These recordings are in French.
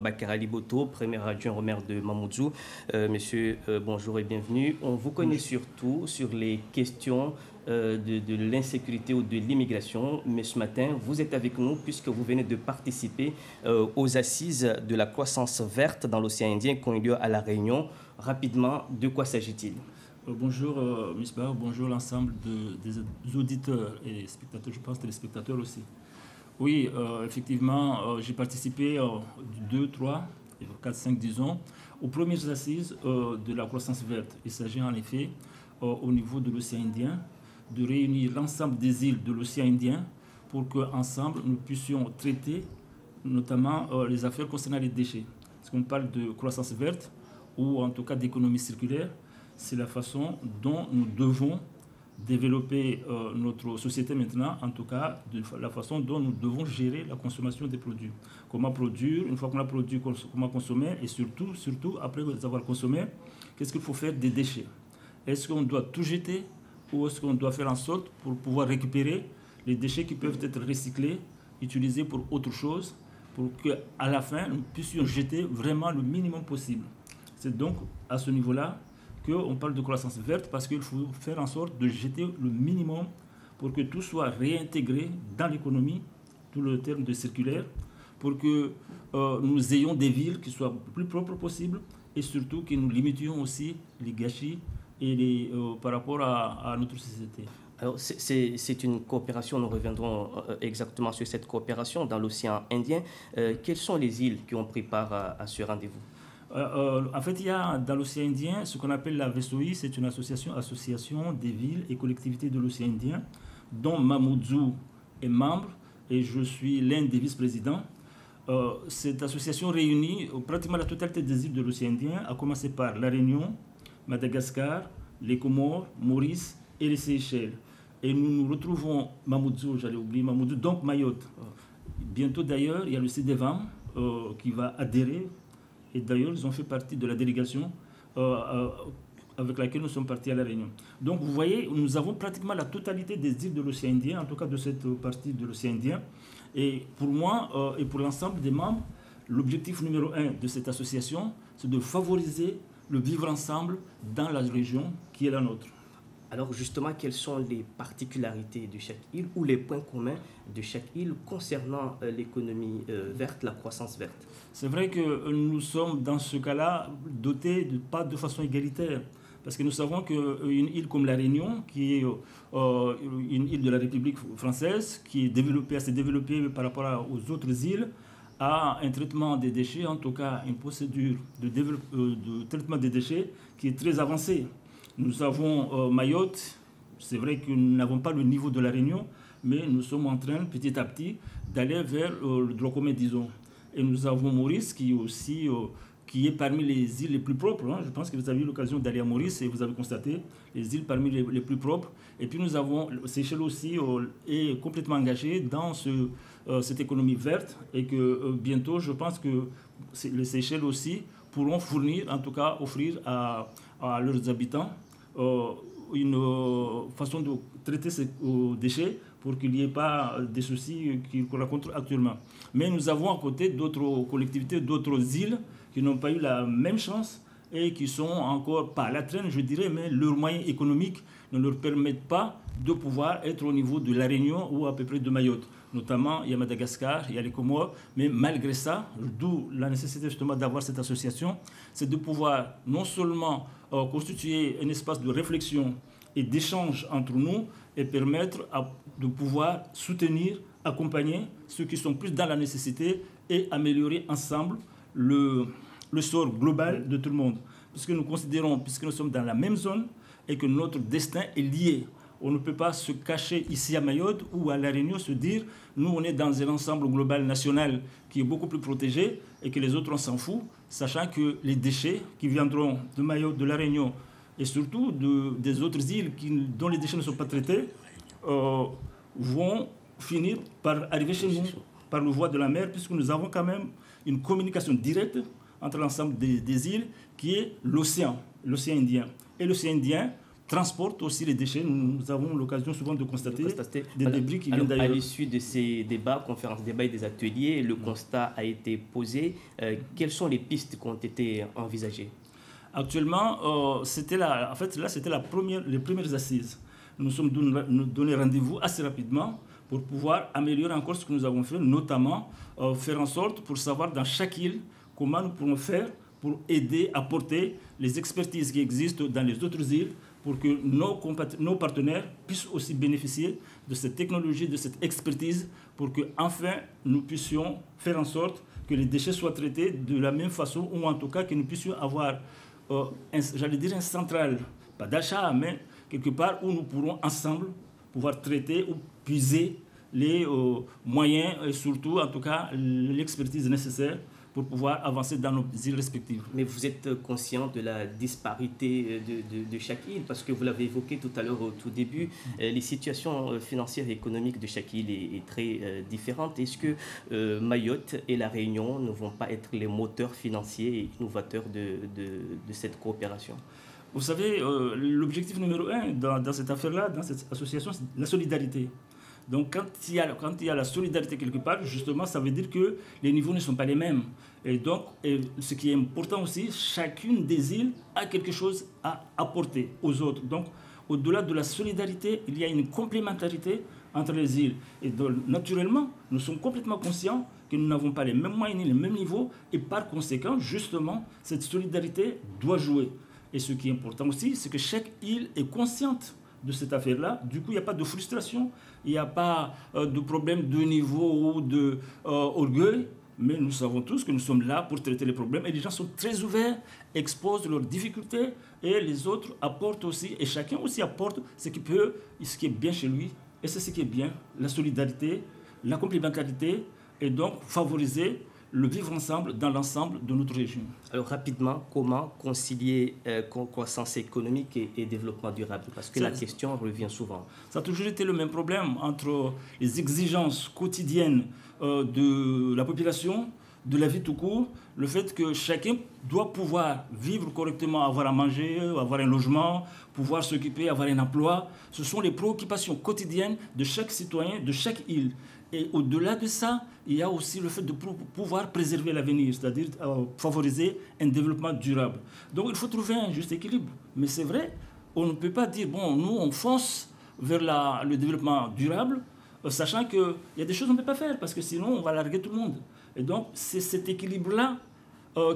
Bakary Boto, premier adjoint au maire de Mamoudzou. Monsieur, bonjour et bienvenue. On vous connaît surtout sur les questions de l'insécurité ou de l'immigration, mais ce matin, vous êtes avec nous puisque vous venez de participer aux assises de la croissance verte dans l'océan Indien qui ont eu lieu à La Réunion. Rapidement, de quoi s'agit-il? Bonjour Misbah, bonjour l'ensemble des auditeurs et spectateurs, je pense téléspectateurs aussi. Oui, effectivement, j'ai participé 2, 3, 4, 5, disons, aux premières assises de la croissance verte. Il s'agit en effet, au niveau de l'océan Indien, de réunir l'ensemble des îles de l'océan Indien pour qu'ensemble, nous puissions traiter notamment les affaires concernant les déchets. Parce qu'on parle de croissance verte, ou en tout cas d'économie circulaire, c'est la façon dont nous devons développer notre société maintenant, en tout cas de la façon dont nous devons gérer la consommation des produits. Comment produire, une fois qu'on a produit, comment consommer, et surtout après avoir consommé, qu'est-ce qu'il faut faire des déchets? Est-ce qu'on doit tout jeter ou est-ce qu'on doit faire en sorte pour pouvoir récupérer les déchets qui peuvent être recyclés, utilisés pour autre chose, pour qu'à la fin, nous puissions jeter vraiment le minimum possible. C'est donc à ce niveau-là qu'on parle de croissance verte, parce qu'il faut faire en sorte de jeter le minimum pour que tout soit réintégré dans l'économie, tout le terme de circulaire, pour que nous ayons des villes qui soient le plus propres possible et surtout que nous limitions aussi les gâchis et par rapport à notre société. Alors, c'est une coopération, nous reviendrons exactement sur cette coopération dans l'océan Indien. Quelles sont les îles qui ont pris part à ce rendez-vous? En fait, il y a dans l'océan Indien ce qu'on appelle la VSOI, c'est une association des villes et collectivités de l'océan Indien, dont Mamoudzou est membre et je suis l'un des vice-présidents. Cette association réunit pratiquement la totalité des îles de l'océan Indien, à commencer par La Réunion, Madagascar, les Comores, Maurice et les Seychelles. Et nous nous retrouvons, Mamoudzou, j'allais oublier Mamoudzou, donc Mayotte. Bientôt d'ailleurs, il y a le CEDEVAM qui va adhérer. Et d'ailleurs, ils ont fait partie de la délégation avec laquelle nous sommes partis à La Réunion. Donc vous voyez, nous avons pratiquement la totalité des îles de l'océan Indien, en tout cas de cette partie de l'océan Indien. Et pour moi et pour l'ensemble des membres, l'objectif numéro 1 de cette association, c'est de favoriser le vivre ensemble dans la région qui est la nôtre. Alors justement, quelles sont les particularités de chaque île ou les points communs de chaque île concernant l'économie verte, la croissance verte? C'est vrai que nous sommes dans ce cas-là dotés pas de façon égalitaire. Parce que nous savons qu'une île comme La Réunion, qui est une île de la République française, qui est assez développée par rapport aux autres îles, a un traitement des déchets, en tout cas une procédure de traitement des déchets qui est très avancée. Nous avons Mayotte, c'est vrai que nous n'avons pas le niveau de La Réunion, mais nous sommes en train petit à petit d'aller vers le droit commun, disons. Et nous avons Maurice qui est aussi qui est parmi les îles les plus propres. Hein. Je pense que vous avez eu l'occasion d'aller à Maurice et vous avez constaté les îles parmi les plus propres. Et puis nous avons Seychelles aussi est complètement engagé dans cette économie verte et que bientôt je pense que les Seychelles aussi pourront fournir, en tout cas offrir à leurs habitants une façon de traiter ces déchets pour qu'il n'y ait pas des soucis qu'on rencontre actuellement. Mais nous avons à côté d'autres collectivités, d'autres îles qui n'ont pas eu la même chance et qui sont encore pas à la traîne, je dirais, mais leurs moyens économiques ne leur permettent pas de pouvoir être au niveau de La Réunion ou à peu près de Mayotte. Notamment, il y a Madagascar, il y a les Comores, mais malgré ça, d'où la nécessité justement d'avoir cette association, c'est de pouvoir non seulement constituer un espace de réflexion et d'échange entre nous et permettre de pouvoir soutenir, accompagner ceux qui sont plus dans la nécessité et améliorer ensemble le sort global de tout le monde. Puisque nous considérons, puisque nous sommes dans la même zone et que notre destin est lié. On ne peut pas se cacher ici à Mayotte ou à La Réunion, se dire, nous on est dans un ensemble global national qui est beaucoup plus protégé et que les autres on s'en fout, sachant que les déchets qui viendront de Mayotte, de La Réunion et surtout des autres îles dont les déchets ne sont pas traités, vont finir par arriver chez nous par le voie de la mer, puisque nous avons quand même une communication directe entre l'ensemble des îles qui est l'océan Indien. Et l'océan Indien transportent aussi les déchets. Nous avons l'occasion souvent de constater des débris qui viennent Alors, d'ailleurs. à l'issue de ces débats, conférences, débats et des ateliers, le constat a été posé. Quelles sont les pistes qui ont été envisagées? Actuellement, c'était là, c'était les premières assises. Nous sommes donné rendez-vous assez rapidement pour pouvoir améliorer encore ce que nous avons fait, notamment faire en sorte pour savoir dans chaque île comment nous pourrons faire pour aider, apporter les expertises qui existent dans les autres îles pour que nos partenaires puissent aussi bénéficier de cette technologie, de cette expertise, pour que enfin nous puissions faire en sorte que les déchets soient traités de la même façon, ou en tout cas que nous puissions avoir, une centrale, pas d'achat, mais quelque part où nous pourrons ensemble pouvoir traiter ou puiser les moyens et surtout, en tout cas, l'expertise nécessaire pour pouvoir avancer dans nos îles respectives. Mais vous êtes conscient de la disparité de chaque île, parce que vous l'avez évoqué tout à l'heure au tout début, les situations financières et économiques de chaque île est très différente. Est-ce que Mayotte et La Réunion ne vont pas être les moteurs financiers et innovateurs de cette coopération? Vous savez, l'objectif numéro 1 dans cette affaire-là, dans cette association, c'est la solidarité. Donc quand il y a la solidarité quelque part, justement, ça veut dire que les niveaux ne sont pas les mêmes. Et donc, ce qui est important aussi, chacune des îles a quelque chose à apporter aux autres. Donc, au-delà de la solidarité, il y a une complémentarité entre les îles. Et donc, naturellement, nous sommes complètement conscients que nous n'avons pas les mêmes moyens, les mêmes niveaux. Et par conséquent, justement, cette solidarité doit jouer. Et ce qui est important aussi, c'est que chaque île est consciente de cette affaire-là. Du coup, il n'y a pas de frustration, il n'y a pas de problème de niveau ou d'orgueil, mais nous savons tous que nous sommes là pour traiter les problèmes et les gens sont très ouverts, exposent leurs difficultés et les autres apportent aussi, et chacun aussi apporte ce qui peut, ce qui est bien chez lui, et c'est ce qui est bien, la solidarité, la complémentarité, et donc favoriser le vivre ensemble dans l'ensemble de notre région. Alors rapidement, comment concilier croissance économique et développement durable? Parce que la question revient souvent. Ça a toujours été le même problème entre les exigences quotidiennes de la population, de la vie tout court, le fait que chacun doit pouvoir vivre correctement, avoir à manger, avoir un logement, pouvoir s'occuper, avoir un emploi. Ce sont les préoccupations quotidiennes de chaque citoyen, de chaque île. Et au-delà de ça, il y a aussi le fait de pouvoir préserver l'avenir, c'est-à-dire favoriser un développement durable. Donc il faut trouver un juste équilibre. Mais c'est vrai, on ne peut pas dire, bon, nous on fonce vers le développement durable, sachant qu'il y a des choses qu'on ne peut pas faire, parce que sinon on va larguer tout le monde. Et donc c'est cet équilibre-là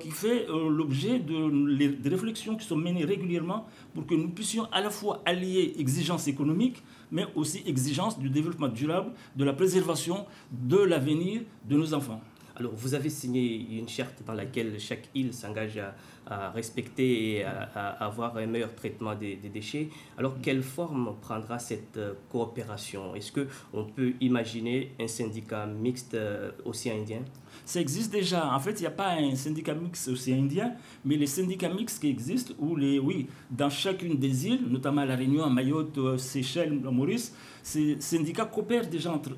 qui fait l'objet de réflexions qui sont menées régulièrement pour que nous puissions à la fois allier exigences économiques, mais aussi exigences du développement durable, de la préservation de l'avenir de nos enfants. Alors, vous avez signé une charte dans laquelle chaque île s'engage à respecter et à avoir un meilleur traitement des déchets. Alors, quelle forme prendra cette coopération? Est-ce qu'on peut imaginer un syndicat mixte océan Indien? Ça existe déjà. En fait, il n'y a pas un syndicat mixte océan Indien, mais les syndicats mixtes qui existent, dans chacune des îles, notamment à La Réunion, à Mayotte, Seychelles, à Maurice, ces syndicats coopèrent déjà entre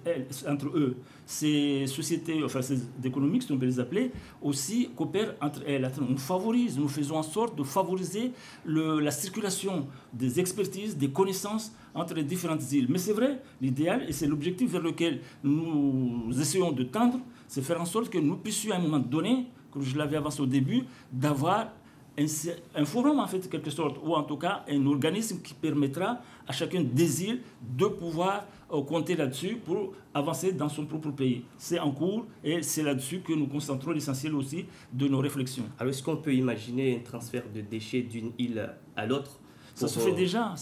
eux. Ces sociétés, d'économiques, si on peut les appeler, aussi coopèrent entre elles. Nous faisons en sorte de favoriser la circulation des expertises, des connaissances entre les différentes îles. Mais c'est vrai, l'idéal, et c'est l'objectif vers lequel nous essayons de tendre, c'est faire en sorte que nous puissions à un moment donné, comme je l'avais avancé au début, d'avoir un forum en fait, quelque sorte, ou en tout cas un organisme qui permettra à chacun des îles de pouvoir compter là-dessus pour avancer dans son propre pays. C'est en cours et c'est là-dessus que nous concentrons l'essentiel aussi de nos réflexions. Alors est-ce qu'on peut imaginer un transfert de déchets d'une île à l'autre? Ça se fait déjà,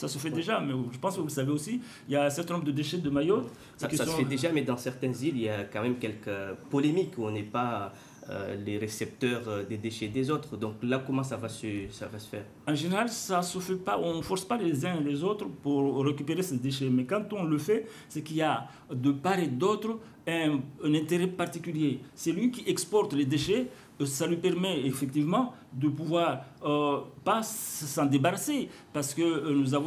mais je pense que vous le savez aussi, il y a un certain nombre de déchets de Mayotte. Ça se fait déjà, mais dans certaines îles, il y a quand même quelques polémiques où on n'est pas les récepteurs des déchets des autres. Donc là, comment ça va se faire? En général, ça ne se fait pas, on ne force pas les uns et les autres pour récupérer ces déchets. Mais quand on le fait, c'est qu'il y a de part et d'autre un intérêt particulier. C'est lui qui exporte les déchets, ça lui permet effectivement de pouvoir pas s'en débarrasser, parce que nous sommes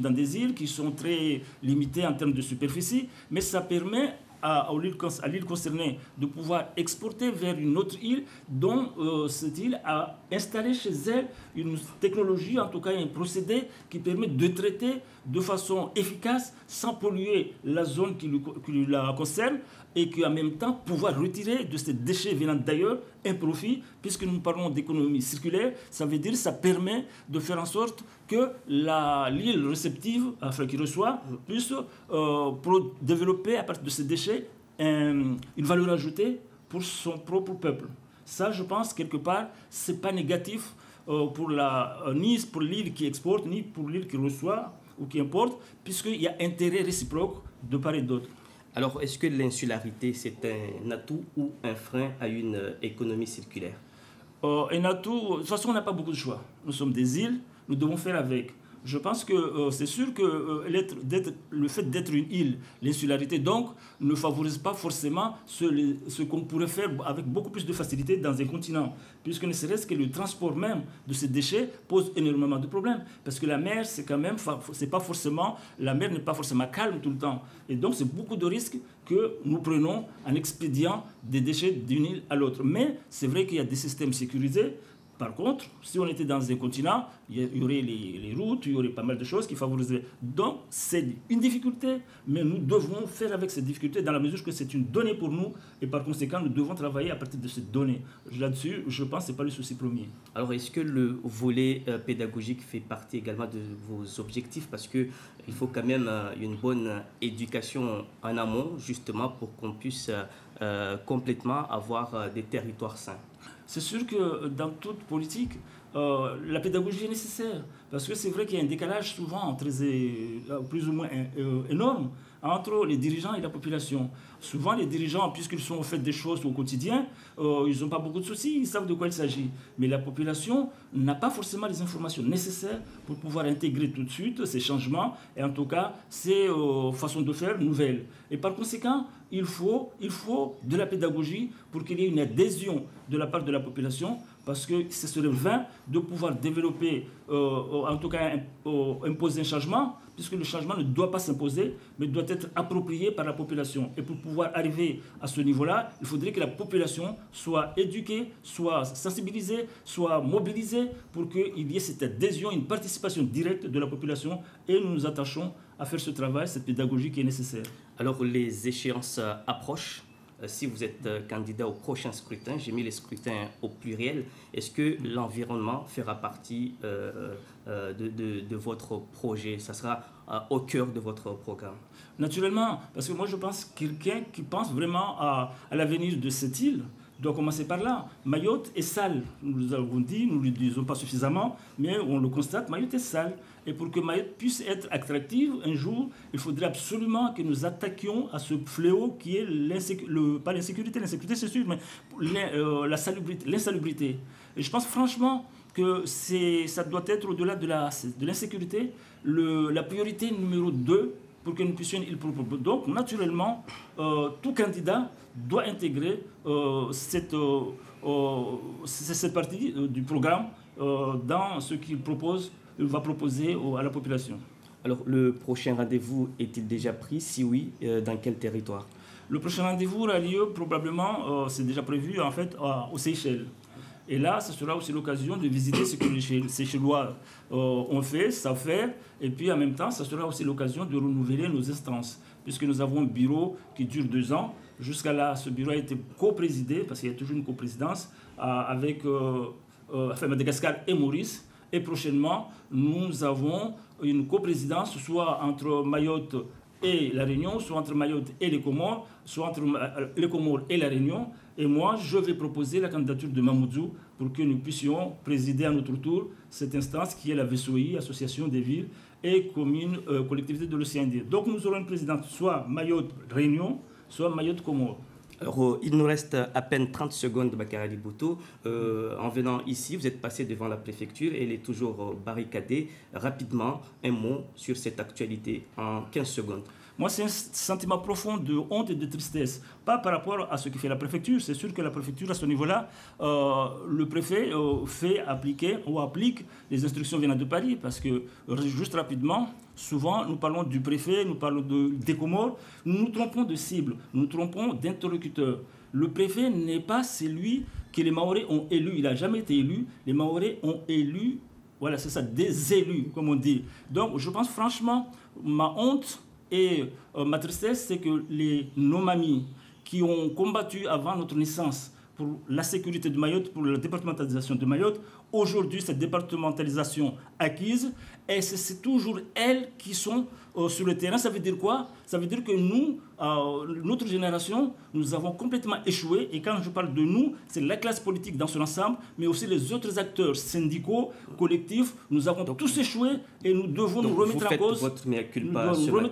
dans des îles qui sont très limitées en termes de superficie, mais ça permet à l'île concernée de pouvoir exporter vers une autre île dont cette île a installé chez elle une technologie, en tout cas un procédé qui permet de traiter de façon efficace sans polluer la zone qui la concerne et qui en même temps pouvoir retirer de ces déchets venant d'ailleurs un profit, puisque nous parlons d'économie circulaire, ça veut dire que ça permet de faire en sorte que l'île réceptive, enfin qui reçoit, puisse développer à partir de ces déchets une valeur ajoutée pour son propre peuple. Ça, je pense, quelque part, ce n'est pas négatif ni pour l'île qui exporte, ni pour l'île qui reçoit ou qui importe, puisqu'il y a intérêt réciproque de part et d'autre. Alors, est-ce que l'insularité, c'est un atout ou un frein à une économie circulaire? Un atout, de toute façon, on n'a pas beaucoup de choix. Nous sommes des îles, nous devons faire avec. Je pense que c'est sûr que le fait d'être une île, l'insularité donc, ne favorise pas forcément ce qu'on pourrait faire avec beaucoup plus de facilité dans un continent. Puisque ne serait-ce que le transport même de ces déchets pose énormément de problèmes. Parce que la mer, la mer n'est pas forcément calme tout le temps. Et donc, c'est beaucoup de risques que nous prenons en expédiant des déchets d'une île à l'autre. Mais c'est vrai qu'il y a des systèmes sécurisés. Par contre, si on était dans un continent, il y aurait les routes, il y aurait pas mal de choses qui favoriseraient. Donc, c'est une difficulté, mais nous devons faire avec cette difficulté dans la mesure que c'est une donnée pour nous et par conséquent, nous devons travailler à partir de cette donnée. Là-dessus, je pense que ce n'est pas le souci premier. Alors, est-ce que le volet pédagogique fait partie également de vos objectifs? Parce qu'il faut quand même une bonne éducation en amont, justement, pour qu'on puisse complètement avoir des territoires sains. C'est sûr que dans toute politique, la pédagogie est nécessaire. Parce que c'est vrai qu'il y a un décalage souvent plus ou moins énorme entre les dirigeants et la population. Souvent, les dirigeants, puisqu'ils sont au fait des choses au quotidien, ils n'ont pas beaucoup de soucis, ils savent de quoi il s'agit. Mais la population n'a pas forcément les informations nécessaires pour pouvoir intégrer tout de suite ces changements et en tout cas ces façons de faire nouvelles. Et par conséquent, il faut de la pédagogie pour qu'il y ait une adhésion de la part de la population, parce que ce serait vain de pouvoir développer, en tout cas imposer un changement, puisque le changement ne doit pas s'imposer, mais doit être approprié par la population. Et pour pouvoir arriver à ce niveau-là, il faudrait que la population soit éduquée, soit sensibilisée, soit mobilisée pour qu'il y ait cette adhésion, une participation directe de la population. Et nous nous attachons à faire ce travail, cette pédagogie qui est nécessaire. Alors, les échéances approchent. Si vous êtes candidat au prochain scrutin, j'ai mis les scrutins au pluriel, est-ce que l'environnement fera partie de votre projet? Ça sera au cœur de votre programme? Naturellement, parce que moi je pense que quelqu'un qui pense vraiment à l'avenir de cette île doit commencer par là. Mayotte est sale, nous l'avons dit, nous ne le disons pas suffisamment, mais on le constate, Mayotte est sale. Et pour que Mayotte puisse être attractive, un jour, il faudrait absolument que nous attaquions à ce fléau qui est pas l'insécurité c'est sûr, mais l'insalubrité. Et je pense franchement que ça doit être au-delà de l'insécurité, la priorité numéro 2 pour que nous puissions une île propre. Donc, naturellement, tout candidat doit intégrer cette partie du programme dans ce qu'il va proposer à la population. Alors, le prochain rendez-vous est-il déjà pris? Si oui, dans quel territoire? Le prochain rendez-vous aura lieu probablement, c'est déjà prévu en fait, aux Seychelles. Et là, ce sera aussi l'occasion de visiter ce que les Seychellois ont fait, savent faire. Et puis en même temps, ce sera aussi l'occasion de renouveler nos instances. Puisque nous avons un bureau qui dure 2 ans. Jusqu'à là, ce bureau a été co-présidé, parce qu'il y a toujours une coprésidence, avec Madagascar et Maurice. Et prochainement, nous avons une coprésidence, soit entre Mayotte et la Réunion, soit entre Mayotte et les Comores, soit entre les Comores et la Réunion. Et moi, je vais proposer la candidature de Mamoudzou pour que nous puissions présider à notre tour cette instance qui est la VSOI, Association des villes et communes, collectivités de l'océan Indien. Donc nous aurons une présidente soit Mayotte-Réunion, soit Mayotte-Comores. Alors, il nous reste à peine 30 secondes, Bakary Boutou. En venant ici, vous êtes passé devant la préfecture et elle est toujours barricadée. Rapidement, un mot sur cette actualité en 15 secondes. Moi, c'est un sentiment profond de honte et de tristesse. Pas par rapport à ce que fait la préfecture. C'est sûr que la préfecture, à ce niveau-là, le préfet fait appliquer ou applique les instructions venant de Paris. Parce que, juste rapidement, souvent, nous parlons du préfet, nous parlons des Comores. Nous nous trompons de cible, nous nous trompons d'interlocuteur. Le préfet n'est pas celui que les Mahorais ont élu. Il n'a jamais été élu. Les Mahorais ont élu, voilà, c'est ça, des élus, comme on dit. Donc, je pense franchement, ma honte et ma tristesse, c'est que nos mamies qui ont combattu avant notre naissance pour la sécurité de Mayotte, pour la départementalisation de Mayotte, aujourd'hui, cette départementalisation acquise, et c'est toujours elles qui sont sur le terrain. Ça veut dire quoi? Ça veut dire que nous, notre génération, nous avons complètement échoué. Et quand je parle de nous, c'est la classe politique dans son ensemble, mais aussi les autres acteurs syndicaux, collectifs. Nous avons tous échoué et nous devons nous remettre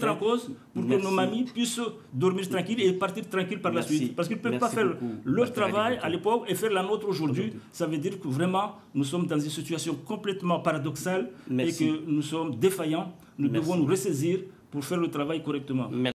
en cause. Pour que nos mamies puissent dormir tranquilles et partir tranquilles par la suite. Parce qu'ils ne peuvent pas faire leur travail à l'époque et faire la nôtre aujourd'hui. Ça veut dire que vraiment, nous sommes dans une situation complètement paradoxale et que nous sommes défaillants. Nous devons nous ressaisir pour faire le travail correctement.